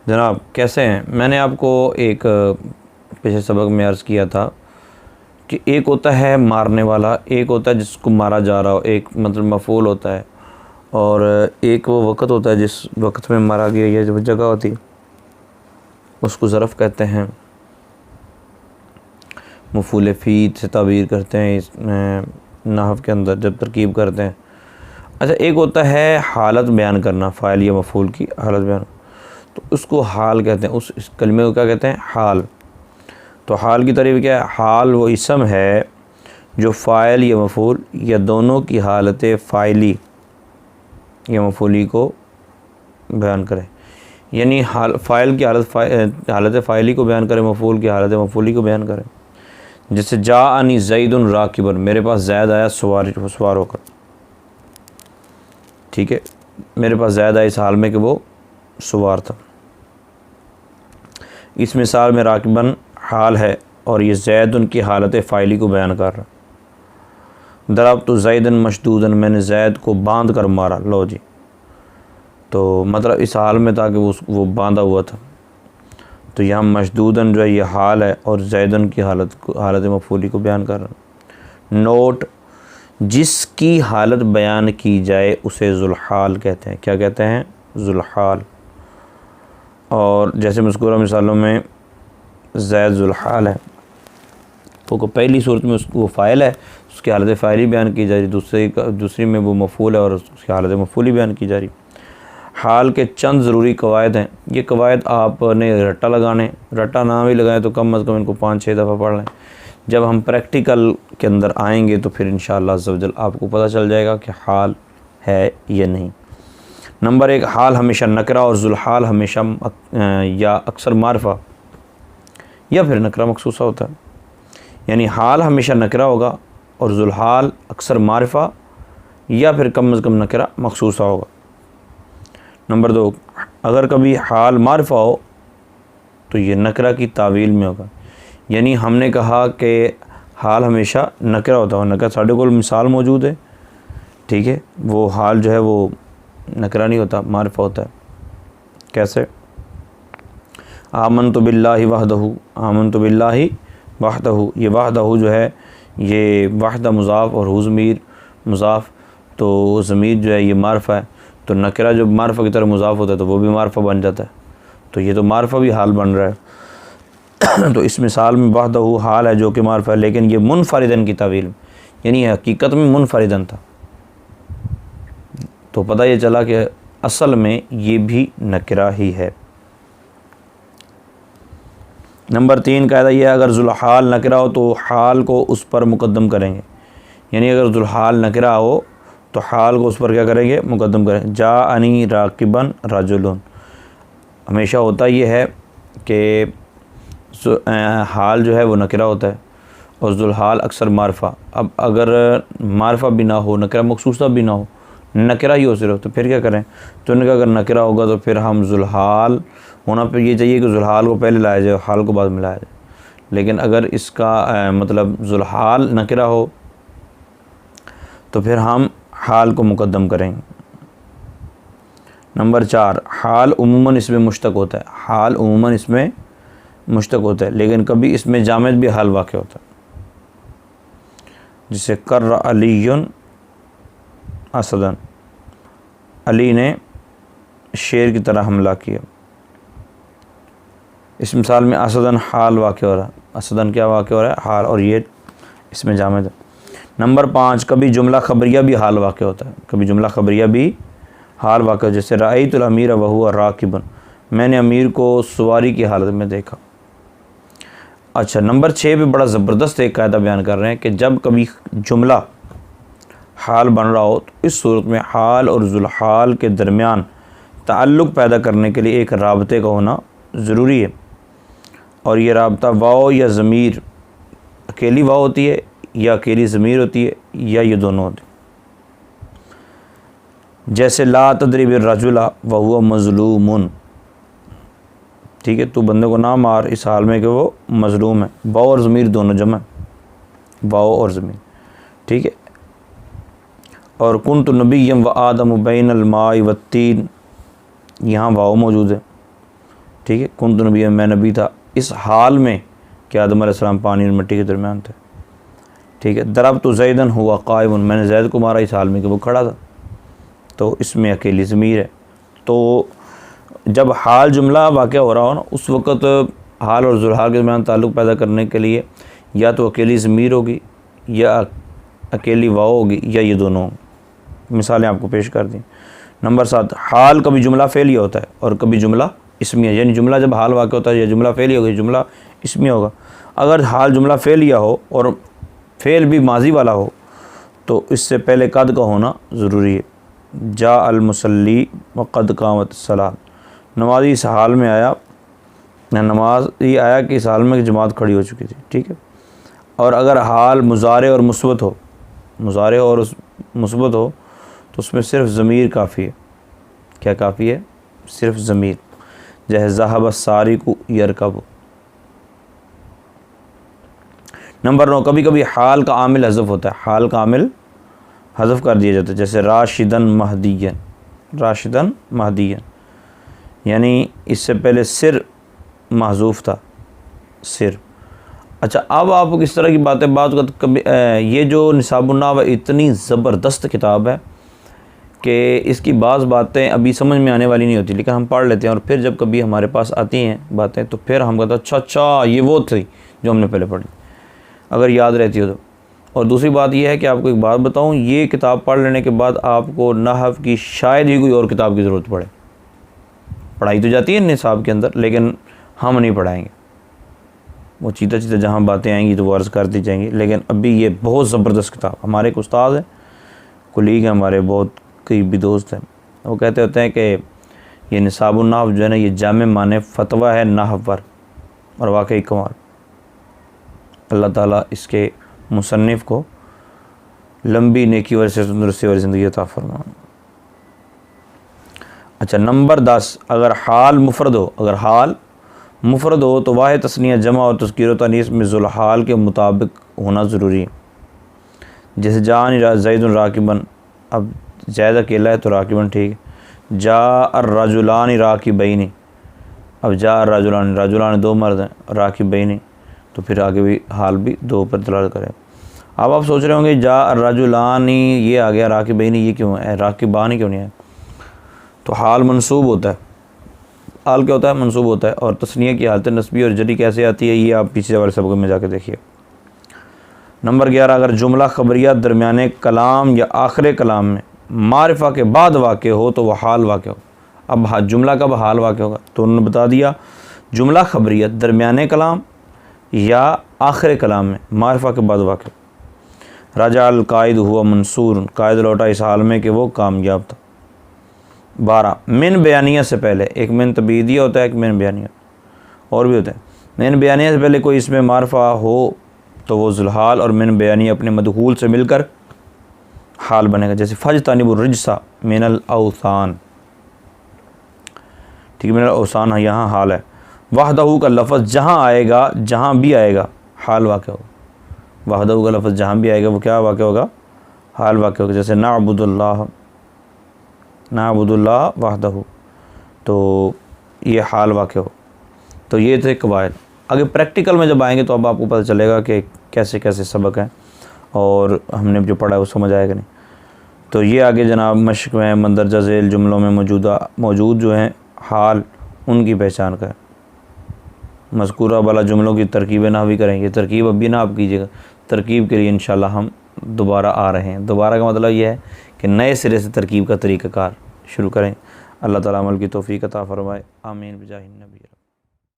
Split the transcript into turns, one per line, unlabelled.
जनाब कैसे हैं? मैंने आपको एक पिछले सबक में अर्ज़ किया था कि एक होता है मारने वाला, एक होता है जिसको मारा जा रहा हो, एक मतलब मफ़ूल होता है, और एक वो वक़्त होता है जिस वक़्त में मारा गया या जो जगह होती है उसको ज़रफ़ कहते हैं। मफ़ूल फ़ीद से ताबीर करते हैं इस नहव के अंदर जब तरकीब करते हैं। अच्छा, एक होता है हालत बयान करना, फ़ाइल या मफ़ूल की हालत बयान, तो उसको हाल कहते हैं। उस इस कलमे को क्या कहते हैं? हाल। तो हाल की तारीफ़ क्या है? हाल वो इसम है जो फ़ाइल या मफ़ूल या दोनों की हालत फ़ाइली या मफ़ूली को बयान करे। यानी हाल फ़ाइल की हालत फ़ाइली को बयान करे, मफ़ूल की हालत मफ़ूली को बयान करे। जैसे जाअनी ज़ैदुन राकिबन, मेरे पास ज़ैद आया सवार होकर। ठीक है, मेरे पास ज़ैद आया इस हाल में कि वो सवार था। इस मिसाल में राकिबन हाल है और ये ज़ैदुन की हालत फ़ाइली को बयान कर रहा। दरबतु ज़ैदन मशदूदन, मैंने ज़ैद को बांध कर मारा। लो जी, तो मतलब इस हाल में था कि वो बांधा हुआ था। तो यहाँ मशदूदन जो है ये हाल है और ज़ैदन की हालत मफ़ूली को बयान कर रहा। नोट, जिसकी हालत बयान की जाए उसे ज़ुल्हाल कहते हैं। क्या कहते हैं? ज़ुल्हाल। और जैसे मज़कूरा मिसालों में ज़ैद ज़ुल्हाल है, तो पहली सूरत में उसको वो फ़ाइल है, उसकी हालत फ़ाइली बयान की जा रही, दूसरी में वो मफ़ूल है और उसकी हालत मफ़ूली बयान की जा रही। हाल के चंद ज़रूरी कवायद हैं। ये कवायद आपने रट्टा लगाने, रट्टा ना भी लगाएं तो कम अज़ कम इनको 5-6 दफ़ा पढ़ लें। जब हम प्रैक्टिकल के अंदर आएंगे तो फिर इंशाअल्लाह अज़्ज़ा वजल आपको पता चल जाएगा कि हाल है या नहीं। नंबर 1, हाल हमेशा नकरा और ज़ुल्हाल हमेशा या अक्सर मारफा या फिर नकरा मखसूसा होता है। यानी हाल हमेशा नकरा होगा और ज़ुल्हाल अक्सर मारफा या फिर कम अज़ कम नकरा मखसूसा होगा। नंबर 2, अगर कभी हाल मारफा हो तो ये नकरा की तावील में होगा। यानी हमने कहा कि हाल हमेशा नकरा होता है, नकरा साढ़े को मिसाल मौजूद है। ठीक है, वो हाल जो है वो नकरा नहीं होता, मारफा होता है। कैसे? आमनतु बिल्लाहि वहदहु, आमनतु बिल्लाहि वहदहु, ये वहदहु जो है ये वहदा मुज़ाफ़ और हु ज़मीर मुज़ाफ़, तो ज़मीर जो है ये मारफा है। तो नकरा जब मारफा की तरह मुज़ाफ़ होता है तो वो भी मारफा बन जाता है। तो ये तो मारफा भी हाल बन रहा है। तो इस मिसाल में वहदहु हाल है जो कि मारफा है, लेकिन ये मुनफरिदन की तावील, यानी हकीकत में मुनफरिदन था। तो पता ये चला कि असल में ये भी नकरा ही है। नंबर 3 कायदा यह है, अगर ज़ुल्हाल नकरा हो तो हाल को उस पर मुक़द्दम करेंगे। यानी अगर ज़ुल्हाल नकरा हो तो हाल को उस पर क्या करेंगे? मुक़द्दम करेंगे। जाअनी राकिबन रजुलन, हमेशा होता ये है कि हाल जो है वो नकरा होता है और ज़ुल्हाल अक्सर मारफा। अब अगर मारफा भी ना हो, नकरा मखसूसा भी ना हो, नकरा ही हो सिर्फ, तो फिर क्या करें? तो उनका अगर नकरा होगा तो फिर हम ज़ुल्हाल होना पे ये चाहिए कि ज़ुल्हाल को पहले लाया जाए, हाल को बाद में लाया जाए। लेकिन अगर इसका मतलब ज़ुल्हाल नकरा हो तो फिर हम हाल को मुक़द्दम करेंगे। नंबर 4, हाल उमूमन इसमें मुश्तक होता है। हाल उमूमन इसमें मुश्तक होता है, लेकिन कभी इसमें जामिद भी हाल वाक़ होता है। जिसे कर्र अलीयुन असदन, अली ने शेर की तरह हमला किया। इस मिसाल में असदन हाल वाक़ हो रहा है। असदन क्या वाक़ हो रहा है? हाल, और ये इसमें जामिद है। नंबर 5, कभी जुमला खबरिया भी हाल वाक़ होता है। कभी जुमला खबरिया भी हाल वाक़, जैसे रअयतुल अमीर वहुव राकिबन, मैंने अमीर को सवारी की हालत में देखा। अच्छा, नंबर 6 पे बड़ा ज़बरदस्त एक कायदा बयान कर रहे हैं कि जब कभी जुमला हाल बन रहा हो तो इस सूरत में हाल और ज़ुल्हाल के दरमियान ताल्लुक़ पैदा करने के लिए एक राबते का होना ज़रूरी है। और ये राबता वाव या ज़मीर, अकेली वाव होती है या अकेली ज़मीर होती है या ये दोनों होते हैं। जैसे ला तदरिब रजुला वहुव मज़लूमुन, ठीक है, तू बंदे को ना मार इस हाल में कि वो मज़लूम है। वाव और ज़मीर दोनों जमा, वाव और ज़मीर। ठीक है, और कुन्तु नबिय्यम व आदम बैनल माइ वत्तीन, यहाँ वाव मौजूद है। ठीक है, कुंत नबी, मैं नबी था इस हाल में कि आदम अलैहिस्सलाम पानी और मिट्टी के दरमियान थे। ठीक है, दरबतु ज़ैदन हुआ क़ाइमुन, मैंने ज़ैद को मारा इस हाल में कि वो खड़ा था। तो इसमें अकेली ज़मीर है। तो जब हाल जुमला वाक़या हो रहा हो ना, उस वक़्त हाल और ज़ुलहाल के दरमियान ताल्लुक़ पैदा करने के लिए या तो अकेली ज़मीर होगी या अकेली वाव होगी या ये दोनों होंगी। मिसालें आपको पेश कर दी। नंबर 7, हाल कभी जुमला फ़ेलिया होता है और कभी जुमला इसमिया, यानी जुमला जब हाल वाक़या होता है या जुमला फ़ेलिया होगा, जुमला इसमिया होगा। अगर हाल जुमला फ़ेलिया हो और फ़ेल भी माजी वाला हो तो इससे पहले कद का होना ज़रूरी है। जा अल मुसल्ली व क़द क़ामत सलात, नमाज़ी इस हाल में आया, नमाज ये आया कि इस हाल में जमात खड़ी हो चुकी थी। ठीक है, और अगर हाल मुज़ारे और मुस्बत हो, मुज़ारे और मुस्बत हो तो उसमें सिर्फ ज़मीर काफ़ी है। क्या काफ़ी है? सिर्फ ज़मीर। जैसे ज़हब सारिक़ु यरकबु। नंबर 9, कभी कभी हाल का आमिल हज़फ होता है, हाल का आमिल हज़फ कर दिया जाता है। जैसे राशिदन महदियन, राशिदन महदियन, यानी इससे पहले सिर महज़ूफ़ था, सिर। अच्छा, अब आप किस तरह की बातें बात कर, कभी ये जो निसाबुन नहव इतनी ज़बरदस्त किताब है कि इसकी बाज़ बातें अभी समझ में आने वाली नहीं होती, लेकिन हम पढ़ लेते हैं और फिर जब कभी हमारे पास आती हैं बातें तो फिर हम कहते हैं अच्छा ये वो थी जो हमने पहले पढ़ी, अगर याद रहती हो तो। और दूसरी बात यह है कि आपको एक बात बताऊं, ये किताब पढ़ लेने के बाद आपको नहव की शायद ही कोई और किताब की ज़रूरत पड़े। पढ़ाई तो जाती है निसाब के अंदर, लेकिन हम नहीं पढ़ाएंगे, वो चीता चीता जहाँ बातें आएंगी तो वो अर्ज़ करती जाएंगी। लेकिन अभी ये बहुत ज़बरदस्त किताब, हमारे एक उस्ताद हैं, कुलीग हैं हमारे, बहुत करीबी दोस्त हैं, वो कहते होते हैं कि ये निसाबुन नहव जो है ना, ये जामे माने फ़तवा है नहव पर, और वाकई कमाल। अल्लाह ताला इसके मुसन्निफ़ को लंबी नेकी और तंदुरुस्ती और ज़िंदगी अता फरमाए। अच्छा, नंबर 10, अगर हाल मुफ़रद हो, अगर हाल मुफ़रद हो तो वाहिद तस्निया जमा और तज़कीर व तनीस में ज़ुलहाल के मुताबिक होना ज़रूरी है। जैसे जान ज़ैदुन राकिबन, अब ज़ैद अकेला है तो राकिबन ठीक है। जा अर्रजुलान राकिबैनी, अब जा अर्रजुलान, रजुलान दो मर्द हैं, राकिबैनी तो फिर आगे भी हाल भी दो पर दलालत करे। अब आप सोच रहे होंगे जा अर्रजुलानी ये आ गया, राकिबैनी ये क्यों है, राकिबानी क्यों नहीं है? तो हाल मंसूब होता है, हाल क्या होता है? मंसूब होता है। और तस्निया की हालत नस्बी और जरी कैसे आती है ये आप पीछे वाले सबक में जाके देखिए। नंबर 11, अगर जुमला खबरिया दरमियान कलाम या आखिर कलाम में मारिफा के बाद वाक़ हो तो वह हाल वाक़ हो। अब जुमला कब हाल वाक़ होगा? तो उन्होंने बता दिया, जुमला खबरिया दरमियान कलाम या आखिर कलाम में मारिफा के बाद वाक़। राजा अल कायद हुआ मंसूर, कायद लौटा इस हाल में कि वो कामयाब था। 12, मिन बयानिया से पहले, एक मिन तबीदिया होता है, एक मिन बयानिया और भी होता है। मिन बयानिया से पहले कोई इसमें मारफा हो तो वो ज़ुलहाल, और मिन बयानिया अपने मदखूल से मिलकर हाल बनेगा। जैसे फजतनिबुर रिजसा मिनल औसान, ठीक है, मिनल औसान यहाँ हाल है। वहदहू का लफ्ज़ जहाँ आएगा, जहाँ भी आएगा हाल वाक़ होगा। वहदहू का लफ्ज़ जहाँ भी आएगा वो क्या वाक़ होगा? हाल वाक़ होगा। जैसे नाअबुदुल्लाह, नाअबुदुल्लाह वहदहू, तो ये हाल वाक़ हो। तो ये थे कवायद। आगे प्रैक्टिकल में जब आएंगे तो अब आपको पता चलेगा कि कैसे कैसे सबक हैं और हमने जो पढ़ा है वो समझ आएगा नहीं। तो ये आगे जनाब मश्क में मंदरजा झेल जुमलों में मौजूद जो हैं हाल, उनकी पहचान का है। मज़कूरा वाला जुमलों की तरकीबें नहवी करेंगे। तरकीब अभी ना आप कीजिएगा, तरकीब के लिए इंशाल्लाह हम दोबारा आ रहे हैं। दोबारा का मतलब यह है कि नए सिरे से तरकीब का तरीक़ाकार शुरू करें। अल्लाह ताला अमल की तौफ़ीक़ अता फ़रमाए। आमीन बिजाहिन नबी।